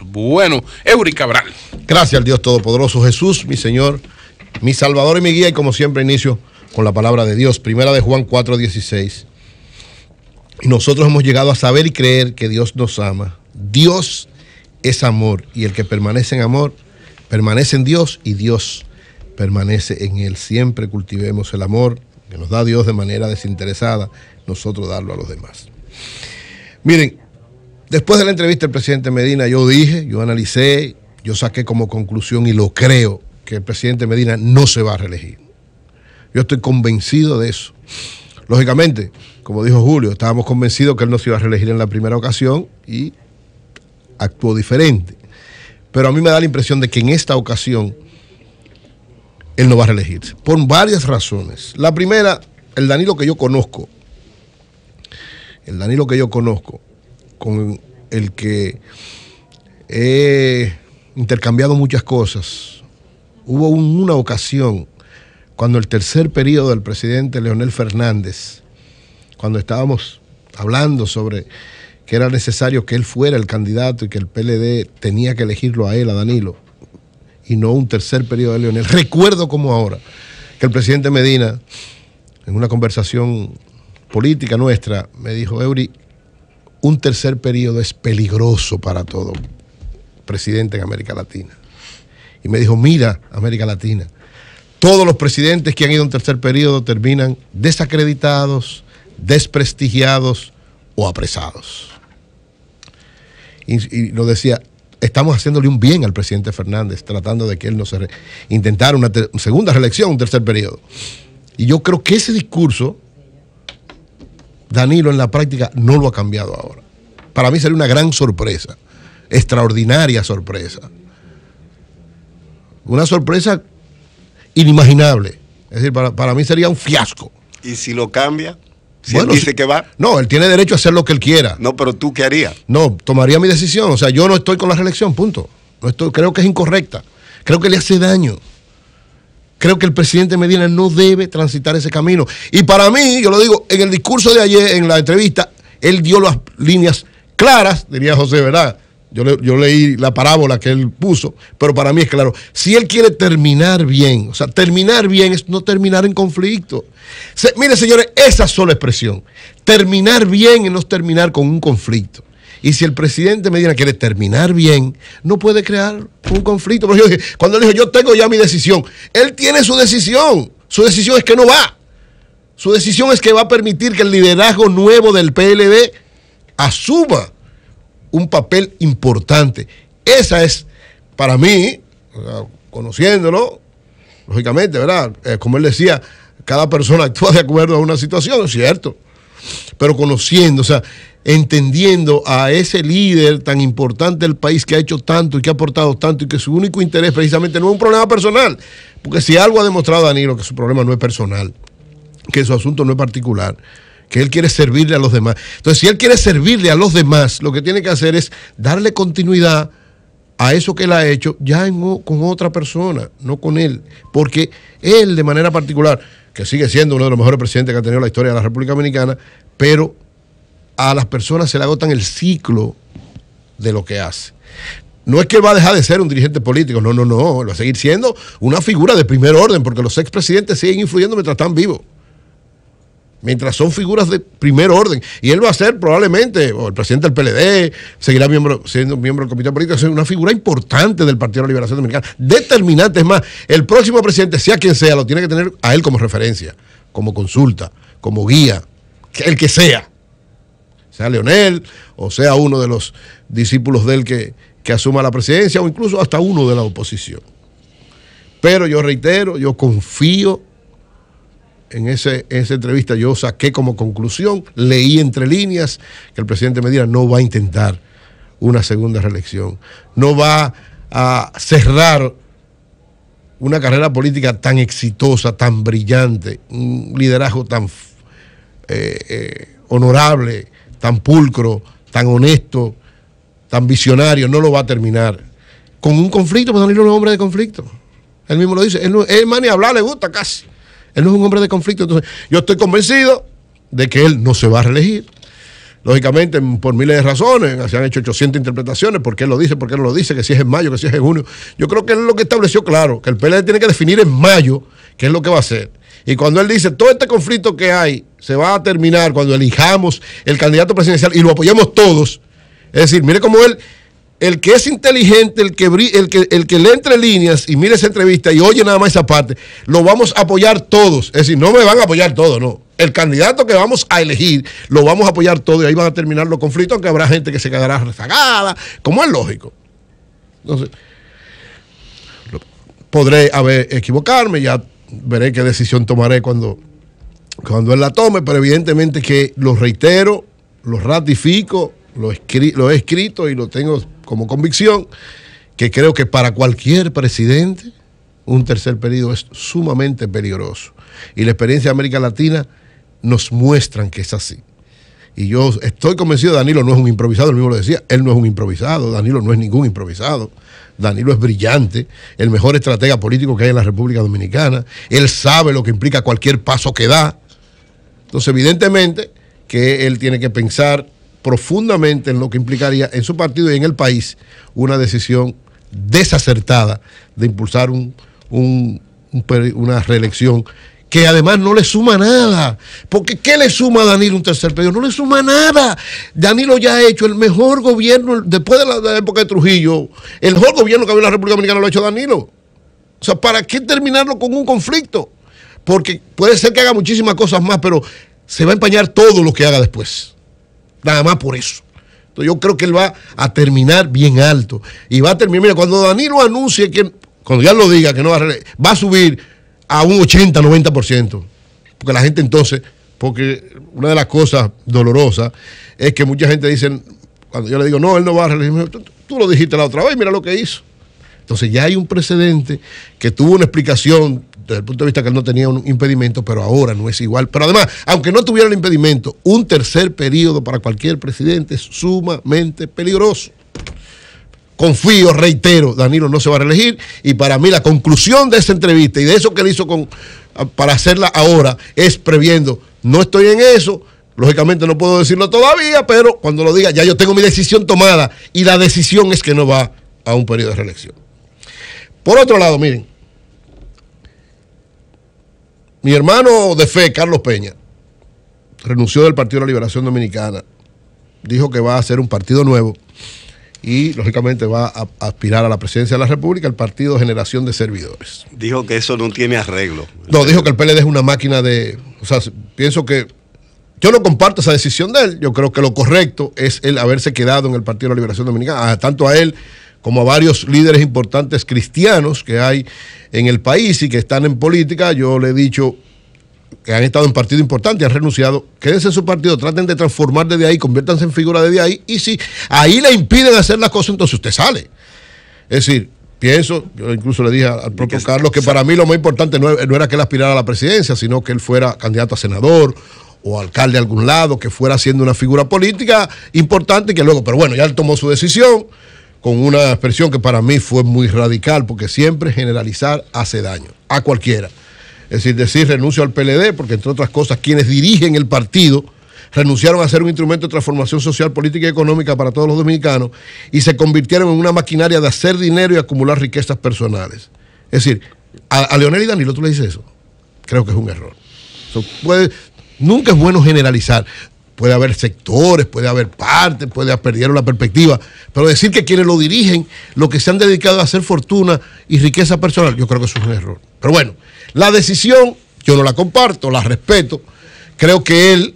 más bueno. Eury Cabral. Gracias al Dios Todopoderoso, Jesús, mi Señor, mi Salvador y mi guía, y como siempre inicio con la palabra de Dios, primera de Juan 4:16. Y nosotros hemos llegado a saber y creer que Dios nos ama. Dios es amor, y el que permanece en amor, permanece en Dios y Dios permanece en él. Siempre cultivemos el amor que nos da Dios de manera desinteresada, nosotros darlo a los demás. Miren, después de la entrevista del presidente Medina, yo analicé, yo saqué como conclusión, y lo creo, que el presidente Medina no se va a reelegir. Yo estoy convencido de eso. Lógicamente, como dijo Julio, estábamos convencidos que él no se iba a reelegir en la primera ocasión y actuó diferente. Pero a mí me da la impresión de que en esta ocasión él no va a reelegirse, por varias razones. La primera, el Danilo que yo conozco, con el que he intercambiado muchas cosas. Hubo una ocasión, cuando el tercer periodo del presidente Leonel Fernández, cuando estábamos hablando sobre que era necesario que él fuera el candidato y que el PLD tenía que elegirlo a él, a Danilo, y no un tercer periodo de Leonel. Recuerdo como ahora que el presidente Medina, en una conversación política nuestra, me dijo: Eury, un tercer periodo es peligroso para todo presidente en América Latina. Y me dijo: mira, América Latina, todos los presidentes que han ido a un tercer periodo terminan desacreditados, desprestigiados o apresados. Y lo decía, estamos haciéndole un bien al presidente Fernández, tratando de que él no se intentara una segunda reelección, un tercer periodo. Y yo creo que ese discurso, Danilo en la práctica no lo ha cambiado ahora. Para mí sería una gran sorpresa, extraordinaria sorpresa. Una sorpresa inimaginable. Es decir, para mí sería un fiasco. ¿Y si lo cambia? Si bueno, él dice que va. No, él tiene derecho a hacer lo que él quiera. No, pero ¿tú qué harías? No, tomaría mi decisión. O sea, yo no estoy con la reelección, punto. No estoy, creo que es incorrecta. Creo que le hace daño. Creo que el presidente Medina no debe transitar ese camino. Y para mí, yo lo digo, en el discurso de ayer, en la entrevista, él dio las líneas claras, diría José, ¿verdad? Yo leí la parábola que él puso, pero para mí es claro. Si él quiere terminar bien, o sea, terminar bien es no terminar en conflicto. Mire, señores, esa sola expresión. Terminar bien es no terminar con un conflicto. Y si el presidente Medina quiere terminar bien, no puede crear un conflicto. Pero yo dije, cuando él dijo, yo tengo ya mi decisión, él tiene su decisión. Su decisión es que no va. Su decisión es que va a permitir que el liderazgo nuevo del PLD asuma un papel importante. Esa es, para mí, conociéndolo, lógicamente, ¿verdad? Como él decía, cada persona actúa de acuerdo a una situación, es cierto. Pero conociendo, o sea, entendiendo a ese líder tan importante del país que ha hecho tanto y que ha aportado tanto y que su único interés precisamente no es un problema personal. Porque si algo ha demostrado Danilo, que su problema no es personal, que su asunto no es particular, que él quiere servirle a los demás. Entonces, si él quiere servirle a los demás, lo que tiene que hacer es darle continuidad a eso que él ha hecho ya con otra persona, no con él. Porque él, de manera particular, que sigue siendo uno de los mejores presidentes que ha tenido la historia de la República Dominicana, pero a las personas se le agotan el ciclo de lo que hace. No es que va a dejar de ser un dirigente político, no, va a seguir siendo una figura de primer orden, porque los expresidentes siguen influyendo mientras están vivos. Mientras son figuras de primer orden. Y él va a ser probablemente, o el presidente del PLD, seguirá siendo miembro del comité político, ser una figura importante del Partido de la Liberación Dominicana, determinante. Es más, el próximo presidente, sea quien sea, lo tiene que tener a él como referencia, como consulta, como guía, el que sea Leonel, o sea uno de los discípulos de él que asuma la presidencia, o incluso hasta uno de la oposición. Pero yo reitero, yo confío en esa entrevista. Yo saqué como conclusión, leí entre líneas, que el presidente Medina no va a intentar una segunda reelección. No va a cerrar una carrera política tan exitosa, tan brillante, un liderazgo tan honorable, tan pulcro, tan honesto, tan visionario. No lo va a terminar con un conflicto, porque Danilo no es un hombre de conflicto. Él mismo lo dice. Él más ni hablar le gusta casi. Él no es un hombre de conflicto. Entonces, yo estoy convencido de que él no se va a reelegir. lógicamente por miles de razones, se han hecho 800 interpretaciones, por qué lo dice, por qué no lo dice, que si es en mayo, que si es en junio. Yo creo que él lo que estableció claro, que el PLD tiene que definir en mayo qué es lo que va a hacer. Y cuando él dice, todo este conflicto que hay se va a terminar cuando elijamos el candidato presidencial y lo apoyamos todos. Es decir, mire cómo él, el que es inteligente, el que lee entre líneas y mire esa entrevista y oye nada más esa parte, lo vamos a apoyar todos. Es decir, no me van a apoyar todos, no. El candidato que vamos a elegir, lo vamos a apoyar todos y ahí van a terminar los conflictos, aunque habrá gente que se quedará rezagada, como es lógico. Entonces, podré equivocarme, ya veré qué decisión tomaré cuando él la tome, pero evidentemente que lo reitero, lo ratifico, lo he escrito y lo tengo como convicción, que creo que para cualquier presidente un tercer periodo es sumamente peligroso. Y la experiencia de América Latina nos muestran que es así. Y yo estoy convencido, Danilo no es un improvisado, él mismo lo decía, él no es un improvisado, Danilo no es ningún improvisado, Danilo es brillante, el mejor estratega político que hay en la República Dominicana, él sabe lo que implica cualquier paso que da. Entonces, evidentemente que él tiene que pensar profundamente en lo que implicaría en su partido y en el país una decisión desacertada de impulsar una reelección que además no le suma nada. Porque ¿qué le suma a Danilo un tercer periodo? No le suma nada. Danilo ya ha hecho el mejor gobierno, después de la época de Trujillo, el mejor gobierno que había en la República Dominicana lo ha hecho Danilo. O sea, ¿para qué terminarlo con un conflicto? Porque puede ser que haga muchísimas cosas más, pero se va a empañar todo lo que haga después. Nada más por eso. Entonces yo creo que él va a terminar bien alto. Y va a terminar, mira, cuando Danilo anuncie que, cuando ya lo diga, que no va a subir a un 80, 90%. Porque la gente entonces, porque una de las cosas dolorosas es que mucha gente dice, cuando yo le digo, no, él no va a reelegir, tú lo dijiste la otra vez, mira lo que hizo. Entonces ya hay un precedente que tuvo una explicación desde el punto de vista que él no tenía un impedimento, pero ahora no es igual. Pero además, aunque no tuviera el impedimento, un tercer periodo para cualquier presidente es sumamente peligroso. Confío, reitero, Danilo no se va a reelegir y para mí la conclusión de esa entrevista y de eso que él hizo para hacerla ahora es previendo, no estoy en eso, lógicamente no puedo decirlo todavía, pero cuando lo diga ya yo tengo mi decisión tomada y la decisión es que no va a un periodo de reelección. Por otro lado, miren, mi hermano de fe, Carlos Peña, renunció del Partido de la Liberación Dominicana, dijo que va a hacer un partido nuevo y lógicamente va a aspirar a la presidencia de la República, el Partido Generación de Servidores. Dijo que eso no tiene arreglo. No, dijo que el PLD es una máquina de... O sea, pienso que... Yo no comparto esa decisión de él. Yo creo que lo correcto es él haberse quedado en el Partido de la Liberación Dominicana, tanto a él como a varios líderes importantes cristianos que hay en el país y que están en política. Yo le he dicho que han estado en partido importante y han renunciado, quédense en su partido, traten de transformar desde ahí, conviértanse en figura desde ahí, y si ahí le impiden hacer las cosas, entonces usted sale. Es decir, pienso, yo incluso le dije al propio Carlos que para mí lo más importante no era que él aspirara a la presidencia, sino que él fuera candidato a senador o alcalde de algún lado, que fuera siendo una figura política importante y que luego, pero bueno, ya él tomó su decisión con una expresión que para mí fue muy radical, porque siempre generalizar hace daño a cualquiera. Es decir renuncio al PLD, porque entre otras cosas quienes dirigen el partido renunciaron a ser un instrumento de transformación social, política y económica para todos los dominicanos y se convirtieron en una maquinaria de hacer dinero y acumular riquezas personales. Es decir, a Leonel y Danilo tú le dices eso, creo que es un error. Nunca es bueno generalizar. Puede haber sectores, puede haber partes, perdieron la perspectiva, pero decir que quienes lo dirigen, lo que se han dedicado a hacer fortuna y riqueza personal, yo creo que eso es un error. Pero bueno, la decisión yo no la comparto, la respeto. Creo que él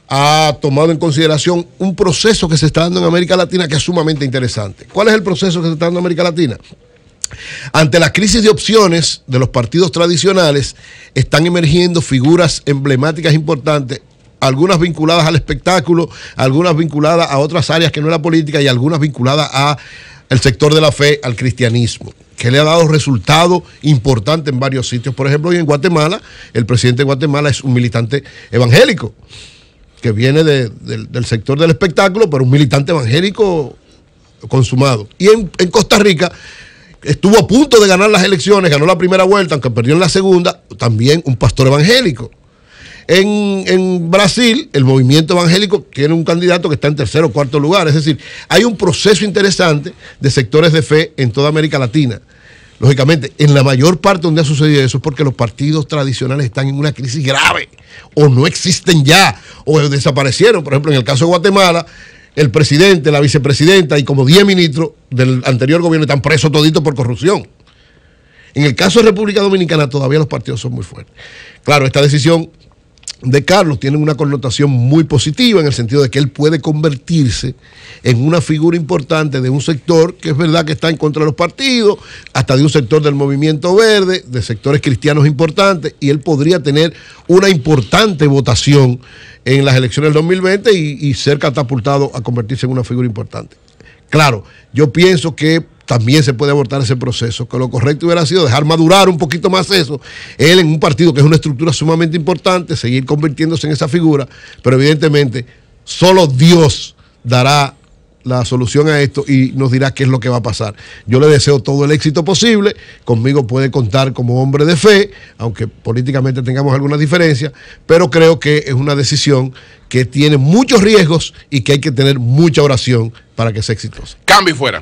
ha tomado en consideración un proceso que se está dando en América Latina que es sumamente interesante. ¿Cuál es el proceso que se está dando en América Latina? Ante la crisis de opciones de los partidos tradicionales, están emergiendo figuras emblemáticas importantes, algunas vinculadas al espectáculo, algunas vinculadas a otras áreas que no es la política y algunas vinculadas al sector de la fe, al cristianismo, que le ha dado resultados importantes en varios sitios. Por ejemplo, hoy en Guatemala, el presidente de Guatemala es un militante evangélico, que viene del sector del espectáculo, pero un militante evangélico consumado. Y en Costa Rica estuvo a punto de ganar las elecciones, ganó la primera vuelta, aunque perdió en la segunda, también un pastor evangélico. En Brasil, el movimiento evangélico tiene un candidato que está en tercer o cuarto lugar. Es decir, hay un proceso interesante de sectores de fe en toda América Latina. Lógicamente, en la mayor parte donde ha sucedido eso es porque los partidos tradicionales están en una crisis grave, o no existen ya, o desaparecieron. Por ejemplo, en el caso de Guatemala, el presidente, la vicepresidenta y como 10 ministros del anterior gobierno están presos toditos por corrupción. En el caso de República Dominicana todavía los partidos son muy fuertes. Claro, esta decisión de Carlos tiene una connotación muy positiva en el sentido de que él puede convertirse en una figura importante de un sector que es verdad que está en contra de los partidos, hasta de un sector del movimiento verde, de sectores cristianos importantes, y él podría tener una importante votación en las elecciones del 2020 y ser catapultado a convertirse en una figura importante. Claro, yo pienso que también se puede abortar ese proceso, que lo correcto hubiera sido dejar madurar un poquito más eso, él en un partido que es una estructura sumamente importante, seguir convirtiéndose en esa figura, pero evidentemente solo Dios dará la solución a esto y nos dirá qué es lo que va a pasar. Yo le deseo todo el éxito posible, conmigo puede contar como hombre de fe, aunque políticamente tengamos algunas diferencias, pero creo que es una decisión que tiene muchos riesgos y que hay que tener mucha oración para que sea exitosa. Cambio y fuera.